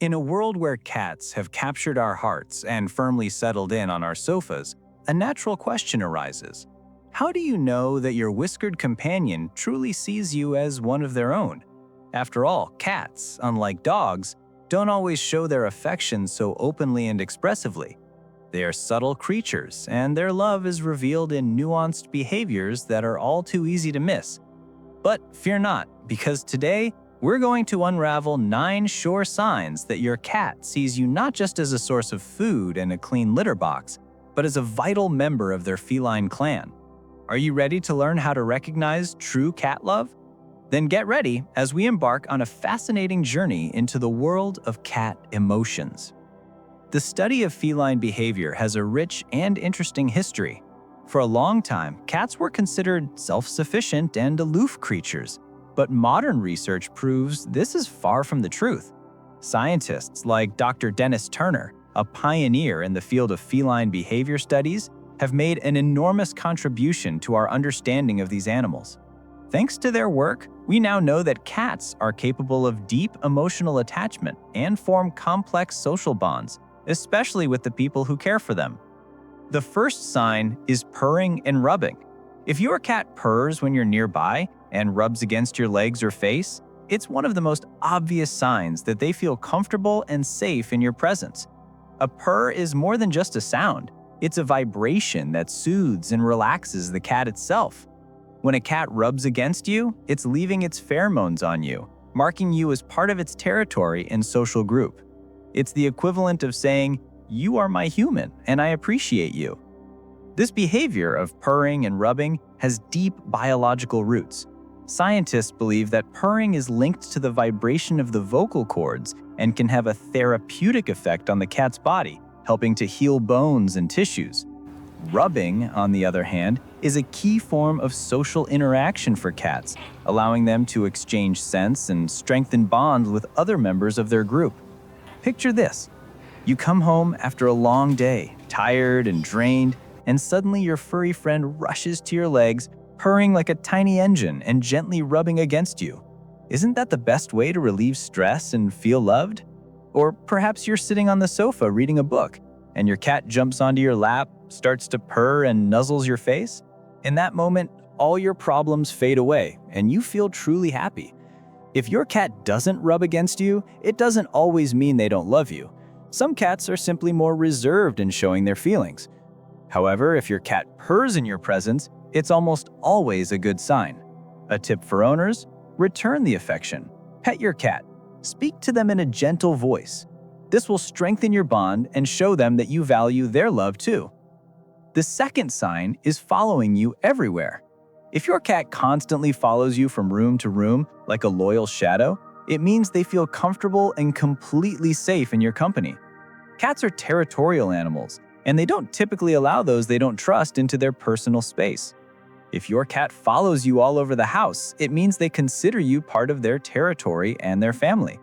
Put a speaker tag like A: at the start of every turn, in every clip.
A: In a world where cats have captured our hearts and firmly settled in on our sofas, a natural question arises. How do you know that your whiskered companion truly sees you as one of their own? After all, cats, unlike dogs, don't always show their affection so openly and expressively. They are subtle creatures, and their love is revealed in nuanced behaviors that are all too easy to miss. But fear not, because today, we're going to unravel 9 sure signs that your cat sees you not just as a source of food and a clean litter box, but as a vital member of their feline clan. Are you ready to learn how to recognize true cat love? Then get ready as we embark on a fascinating journey into the world of cat emotions. The study of feline behavior has a rich and interesting history. For a long time, cats were considered self-sufficient and aloof creatures. But modern research proves this is far from the truth. Scientists like Dr. Dennis Turner, a pioneer in the field of feline behavior studies, have made an enormous contribution to our understanding of these animals. Thanks to their work, we now know that cats are capable of deep emotional attachment and form complex social bonds, especially with the people who care for them. The first sign is purring and rubbing. If your cat purrs when you're nearby and rubs against your legs or face, it's one of the most obvious signs that they feel comfortable and safe in your presence. A purr is more than just a sound. It's a vibration that soothes and relaxes the cat itself. When a cat rubs against you, it's leaving its pheromones on you, marking you as part of its territory and social group. It's the equivalent of saying, "You are my human, and I appreciate you." This behavior of purring and rubbing has deep biological roots. Scientists believe that purring is linked to the vibration of the vocal cords and can have a therapeutic effect on the cat's body, helping to heal bones and tissues. Rubbing, on the other hand, is a key form of social interaction for cats, allowing them to exchange scents and strengthen bonds with other members of their group. Picture this. You come home after a long day, tired and drained, and suddenly your furry friend rushes to your legs, purring like a tiny engine and gently rubbing against you. Isn't that the best way to relieve stress and feel loved? Or perhaps you're sitting on the sofa reading a book, and your cat jumps onto your lap, starts to purr and nuzzles your face. In that moment, all your problems fade away, and you feel truly happy. If your cat doesn't rub against you, it doesn't always mean they don't love you. Some cats are simply more reserved in showing their feelings. However, if your cat purrs in your presence, it's almost always a good sign. A tip for owners: return the affection. Pet your cat. Speak to them in a gentle voice. This will strengthen your bond and show them that you value their love too. The second sign is following you everywhere. If your cat constantly follows you from room to room like a loyal shadow, it means they feel comfortable and completely safe in your company. Cats are territorial animals, and they don't typically allow those they don't trust into their personal space. If your cat follows you all over the house, it means they consider you part of their territory and their family.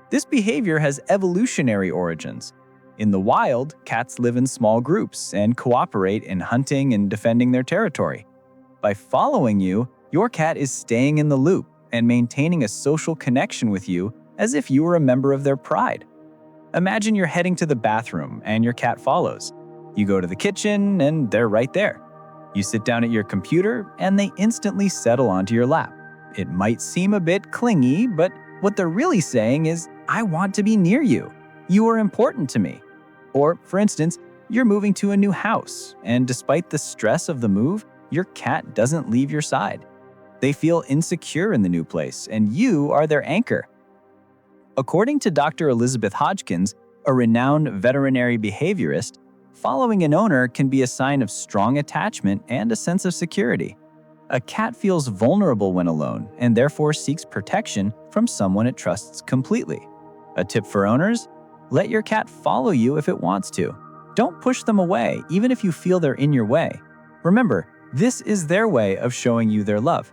A: This behavior has evolutionary origins. In the wild, cats live in small groups and cooperate in hunting and defending their territory. By following you, your cat is staying in the loop and maintaining a social connection with you as if you were a member of their pride. Imagine you're heading to the bathroom and your cat follows. You go to the kitchen and they're right there. You sit down at your computer and they instantly settle onto your lap. It might seem a bit clingy, but what they're really saying is, "I want to be near you. You are important to me." Or, for instance, you're moving to a new house, and despite the stress of the move, your cat doesn't leave your side. They feel insecure in the new place, and you are their anchor. According to Dr. Elizabeth Hodgkins, a renowned veterinary behaviorist, following an owner can be a sign of strong attachment and a sense of security. A cat feels vulnerable when alone and therefore seeks protection from someone it trusts completely. A tip for owners: let your cat follow you if it wants to. Don't push them away, even if you feel they're in your way. Remember, this is their way of showing you their love.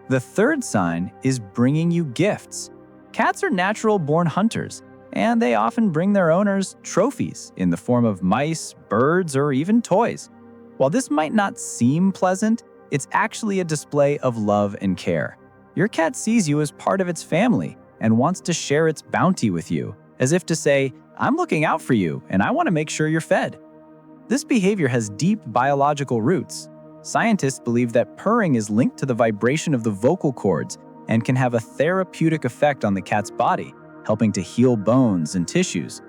A: The third sign is bringing you gifts. Cats are natural-born hunters, and they often bring their owners trophies in the form of mice, birds, or even toys. While this might not seem pleasant, it's actually a display of love and care. Your cat sees you as part of its family and wants to share its bounty with you, as if to say, "I'm looking out for you and I want to make sure you're fed." This behavior has deep biological roots. Scientists believe that purring is linked to the vibration of the vocal cords and can have a therapeutic effect on the cat's body, helping to heal bones and tissues.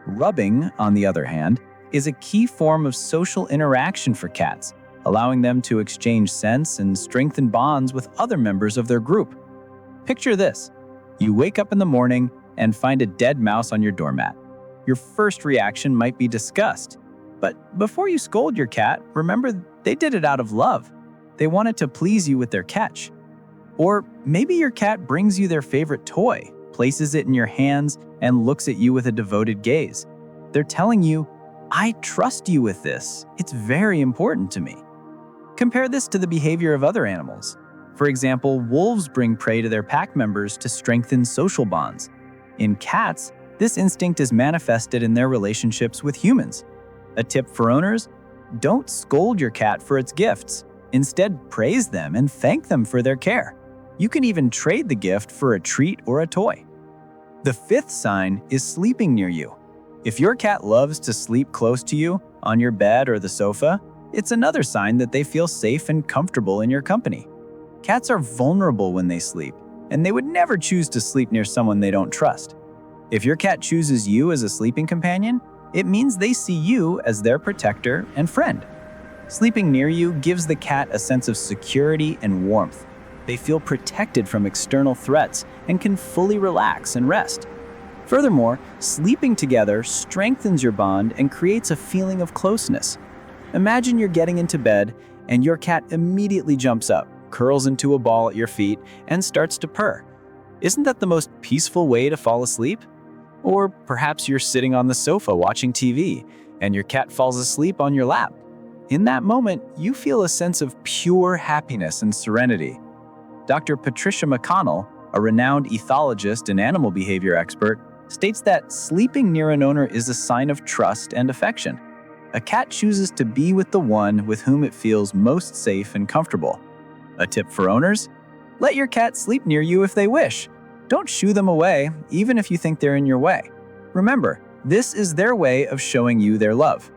A: Rubbing, on the other hand, is a key form of social interaction for cats, allowing them to exchange scents and strengthen bonds with other members of their group. Picture this. You wake up in the morning and find a dead mouse on your doormat. Your first reaction might be disgust. But before you scold your cat, remember they did it out of love. They wanted to please you with their catch. Or maybe your cat brings you their favorite toy, places it in your hands, and looks at you with a devoted gaze. They're telling you, "I trust you with this. It's very important to me." Compare this to the behavior of other animals. For example, wolves bring prey to their pack members to strengthen social bonds. In cats, this instinct is manifested in their relationships with humans. A tip for owners: don't scold your cat for its gifts. Instead, praise them and thank them for their care. You can even trade the gift for a treat or a toy. The fifth sign is sleeping near you. If your cat loves to sleep close to you, on your bed or the sofa, it's another sign that they feel safe and comfortable in your company. Cats are vulnerable when they sleep, and they would never choose to sleep near someone they don't trust. If your cat chooses you as a sleeping companion, it means they see you as their protector and friend. Sleeping near you gives the cat a sense of security and warmth. They feel protected from external threats and can fully relax and rest. Furthermore, sleeping together strengthens your bond and creates a feeling of closeness. Imagine you're getting into bed and your cat immediately jumps up, curls into a ball at your feet, and starts to purr. Isn't that the most peaceful way to fall asleep? Or perhaps you're sitting on the sofa watching TV and your cat falls asleep on your lap. In that moment, you feel a sense of pure happiness and serenity. Dr. Patricia McConnell, a renowned ethologist and animal behavior expert, states that sleeping near an owner is a sign of trust and affection. A cat chooses to be with the one with whom it feels most safe and comfortable. A tip for owners: let your cat sleep near you if they wish. Don't shoo them away, even if you think they're in your way. Remember, this is their way of showing you their love.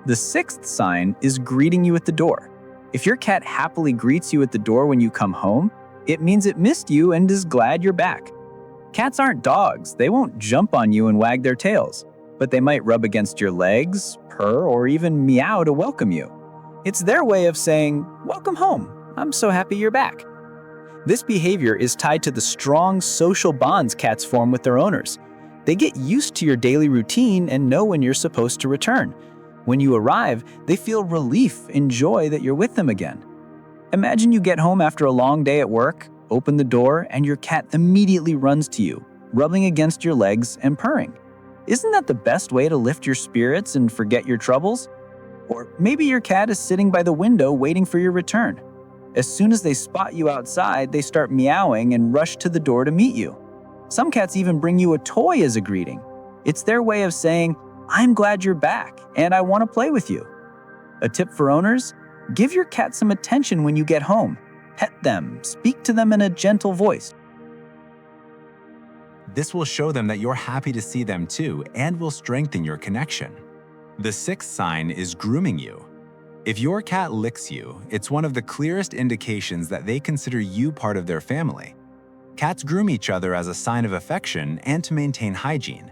A: The sixth sign is greeting you at the door. If your cat happily greets you at the door when you come home, it means it missed you and is glad you're back. Cats aren't dogs. They won't jump on you and wag their tails, but they might rub against your legs, purr, or even meow to welcome you. It's their way of saying, "Welcome home. I'm so happy you're back." This behavior is tied to the strong social bonds cats form with their owners. They get used to your daily routine and know when you're supposed to return. When you arrive, they feel relief and joy that you're with them again. Imagine you get home after a long day at work, open the door, and your cat immediately runs to you, rubbing against your legs and purring. Isn't that the best way to lift your spirits and forget your troubles? Or maybe your cat is sitting by the window waiting for your return. As soon as they spot you outside, they start meowing and rush to the door to meet you. Some cats even bring you a toy as a greeting. It's their way of saying, "I'm glad you're back and I want to play with you." A tip for owners: give your cat some attention when you get home. Pet them, speak to them in a gentle voice.
B: This will show them that you're happy to see them too and will strengthen your connection. The sixth sign is grooming you. If your cat licks you, it's one of the clearest indications that they consider you part of their family. Cats groom each other as a sign of affection and to maintain hygiene.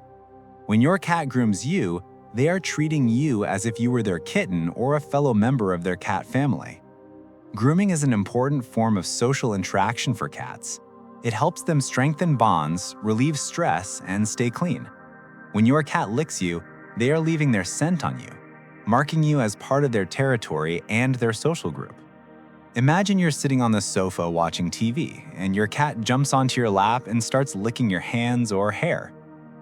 B: When your cat grooms you, they are treating you as if you were their kitten or a fellow member of their cat family. Grooming is an important form of social interaction for cats. It helps them strengthen bonds, relieve stress, and stay clean. When your cat licks you, they are leaving their scent on you, marking you as part of their territory and their social group. Imagine you're sitting on the sofa watching TV, and your cat jumps onto your lap and starts licking your hands or hair.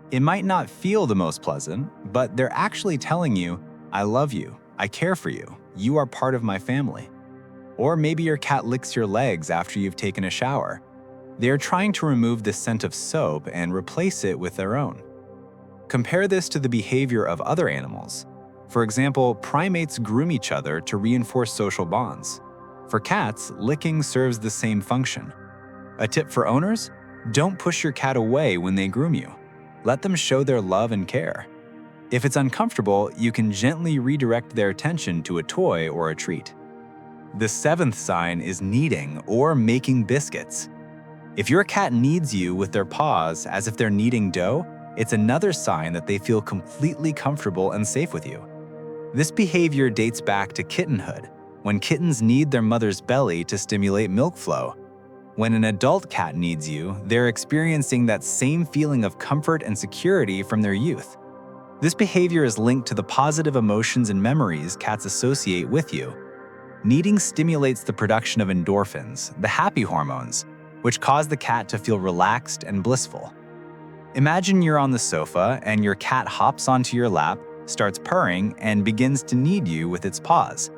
B: It might not feel the most pleasant, but they're actually telling you, "I love you, I care for you, you are part of my family." Or maybe your cat licks your legs after you've taken a shower. They are trying to remove the scent of soap and replace it with their own. Compare this to the behavior of other animals. For example, primates groom each other to reinforce social bonds. For cats, licking serves the same function. A tip for owners: don't push your cat away when they groom you. Let them show their love and care. If it's uncomfortable, you can gently redirect their attention to a toy or a treat. The 7th sign is kneading or making biscuits. If your cat kneads you with their paws as if they're kneading dough, it's another sign that they feel completely comfortable and safe with you. This behavior dates back to kittenhood, when kittens knead their mother's belly to stimulate milk flow. When an adult cat kneads you, they're experiencing that same feeling of comfort and security from their youth. This behavior is linked to the positive emotions and memories cats associate with you. Kneading stimulates the production of endorphins, the happy hormones, which cause the cat to feel relaxed and blissful. Imagine you're on the sofa and your cat hops onto your lap, starts purring, and begins to knead you with its paws.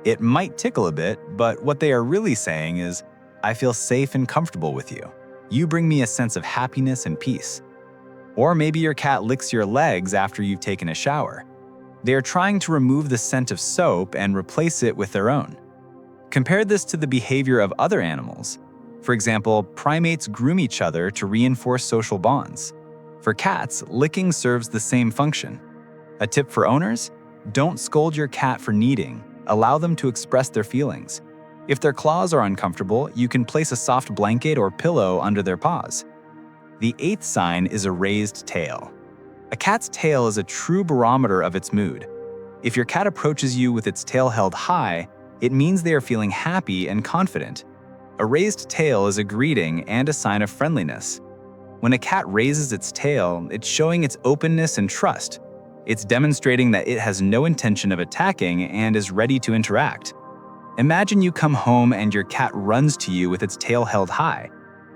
B: It might tickle a bit, but what they are really saying is, "I feel safe and comfortable with you. You bring me a sense of happiness and peace." Or maybe your cat licks your legs after you've taken a shower. They are trying to remove the scent of soap and replace it with their own. Compare this to the behavior of other animals. For example, primates groom each other to reinforce social bonds. For cats, licking serves the same function. A tip for owners: don't scold your cat for kneading. Allow them to express their feelings. If their claws are uncomfortable, you can place a soft blanket or pillow under their paws. The 8th sign is a raised tail. A cat's tail is a true barometer of its mood. If your cat approaches you with its tail held high, it means they are feeling happy and confident. A raised tail is a greeting and a sign of friendliness. When a cat raises its tail, it's showing its openness and trust. It's demonstrating that it has no intention of attacking and is ready to interact. Imagine you come home and your cat runs to you with its tail held high.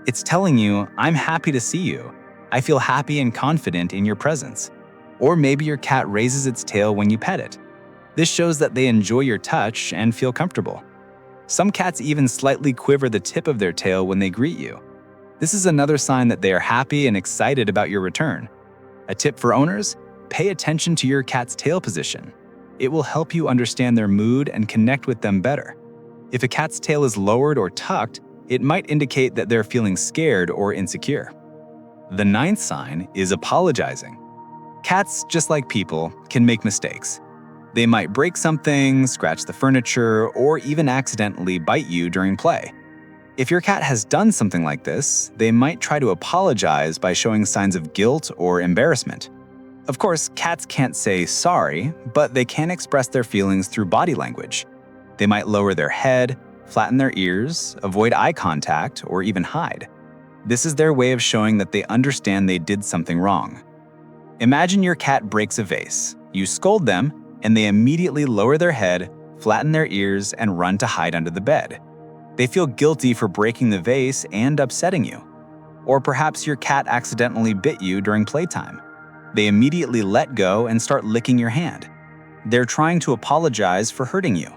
B: It's telling you, "I'm happy to see you. I feel happy and confident in your presence." Or maybe your cat raises its tail when you pet it. This shows that they enjoy your touch and feel comfortable. Some cats even slightly quiver the tip of their tail when they greet you. This is another sign that they are happy and excited about your return. A tip for owners: pay attention to your cat's tail position. It will help you understand their mood and connect with them better. If a cat's tail is lowered or tucked, it might indicate that they're feeling scared or insecure. The 9th sign is apologizing. Cats, just like people, can make mistakes. They might break something, scratch the furniture, or even accidentally bite you during play. If your cat has done something like this, they might try to apologize by showing signs of guilt or embarrassment. Of course, cats can't say sorry, but they can express their feelings through body language. They might lower their head, flatten their ears, avoid eye contact, or even hide. This is their way of showing that they understand they did something wrong. Imagine your cat breaks a vase. You scold them, and they immediately lower their head, flatten their ears, and run to hide under the bed. They feel guilty for breaking the vase and upsetting you. Or perhaps your cat accidentally bit you during playtime. They immediately let go and start licking your hand. They're trying to apologize for hurting you.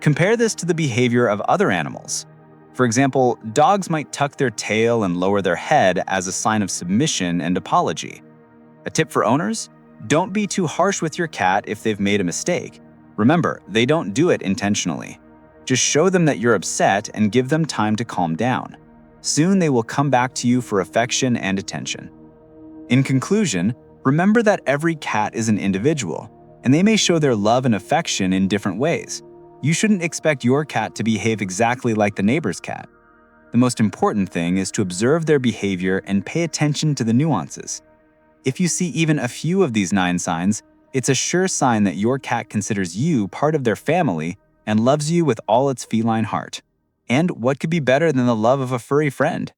B: Compare this to the behavior of other animals. For example, dogs might tuck their tail and lower their head as a sign of submission and apology. A tip for owners: don't be too harsh with your cat if they've made a mistake. Remember, they don't do it intentionally. Just show them that you're upset and give them time to calm down. Soon they will come back to you for affection and attention. In conclusion, remember that every cat is an individual, and they may show their love and affection in different ways. You shouldn't expect your cat to behave exactly like the neighbor's cat. The most important thing is to observe their behavior and pay attention to the nuances. If you see even a few of these 9 signs, it's a sure sign that your cat considers you part of their family and loves you with all its feline heart. And what could be better than the love of a furry friend?